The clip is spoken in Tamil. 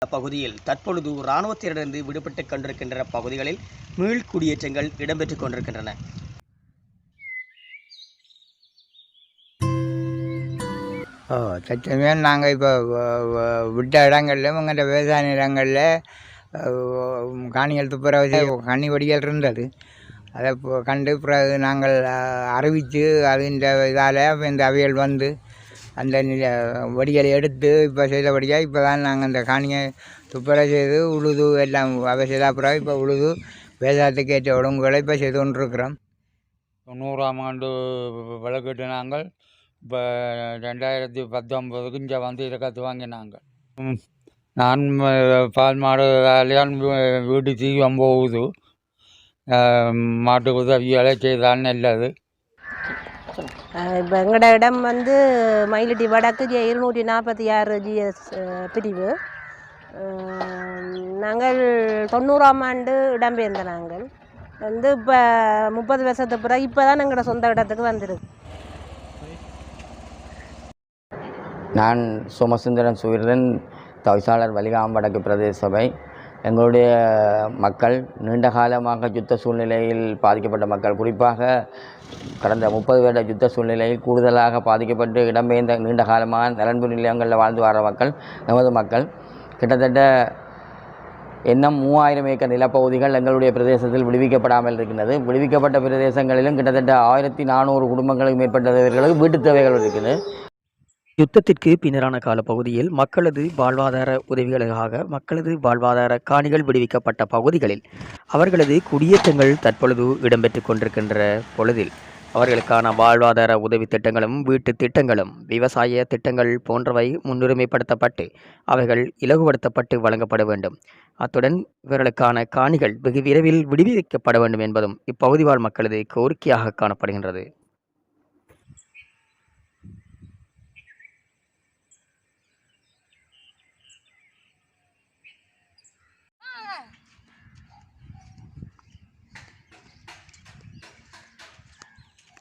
பகுதியில் தற்பொழுது இராணுவத்தினரிடமிருந்து விடுபட்டுக் கொண்டிருக்கின்ற பகுதிகளில் மீள்குடியேற்றங்கள் இடம்பெற்றுக் கொண்டிருக்கின்றன. சட்டமே நாங்கள் இப்போ விட்ட இடங்களில் உங்கள்கிட்ட விவசாய நிலங்களில் காணிகள் துப்புரவு கனி வடிகள் இருந்தது. அதை கண்டு பிறகு நாங்கள் அறிவித்து அதின் இதால் இந்த அவைகள் வந்து அந்த வடிகளை எடுத்து இப்போ செய்தபடியாக இப்போ தான் நாங்கள் அந்த காணியை துப்புரவு செய்து உழுது எல்லாம் அவை செய்த பிறகு இப்போ உழுது விவசாயத்துக்கு ஏற்ற ஒழுங்குகளை இப்போ செய்து கொண்டிருக்கிறோம். 90ஆம் ஆண்டு விளக்கிட்டு நாங்கள் இப்போ 2019க்கு இங்கே வந்து இதை கற்று வாங்கினாங்க. நான் பால் மாடு கல்யாணம் வீட்டு தீவம் போகுது, மாட்டுக்கு உதவிகளை செய்தால் நல்லது. இப்போ எங்களோட இடம் வந்து மயிலட்டி வடக்கு 246 GS பிரிவு. நாங்கள் 90ஆம் ஆண்டு இடம்பெயர்ந்த நாங்கள் வந்து இப்போ 30 வருஷத்துக்கு பிறகு இப்போ தான் எங்களோட சொந்த இடத்துக்கு வந்திருக்கு. நான் சோமசுந்தரன் சுவீரன், தவிசாளர் வலிகாம் வடக்கு பிரதேச சபை. எங்களுடைய மக்கள் நீண்ட காலமாக யுத்த சூழ்நிலையில் பாதிக்கப்பட்ட மக்கள், குறிப்பாக கடந்த 30 வருட யுத்த சூழ்நிலையில் கூடுதலாக பாதிக்கப்பட்டு இடம்பெயர்ந்த நீண்ட காலமாக நலன்பு நிலையங்களில் வாழ்ந்து வர மக்கள், நமது மக்கள் கிட்டத்தட்ட இன்னும் 3000 ஏக்கர் நிலப்பகுதிகள் எங்களுடைய பிரதேசத்தில் விடுவிக்கப்படாமல் இருக்கின்றது. விடுவிக்கப்பட்ட பிரதேசங்களிலும் கிட்டத்தட்ட 1400 குடும்பங்களுக்கு மேற்பட்டவர்களுக்கு வீட்டுத் தேவைகள் இருக்குது. யுத்தத்திற்கு பின்னரான காலப்பகுதியில் மக்களது வாழ்வாதார உதவிகளுக்காக மக்களது வாழ்வாதார காணிகள் விடுவிக்கப்பட்ட பகுதிகளில் அவர்களது குடியேற்றங்கள் தற்பொழுது இடம்பெற்றுக் கொண்டிருக்கின்ற பொழுதில் அவர்களுக்கான வாழ்வாதார உதவி திட்டங்களும் வீட்டு திட்டங்களும் விவசாய திட்டங்கள் போன்றவை முன்னுரிமைப்படுத்தப்பட்டு அவைகள் இலகுபடுத்தப்பட்டு வழங்கப்பட வேண்டும். அத்துடன் இவர்களுக்கான காணிகள் வெகு விரைவில் விடுவிக்கப்பட வேண்டும் என்பதும் இப்பகுதி வாழ் மக்களது கோரிக்கையாக காணப்படுகின்றது.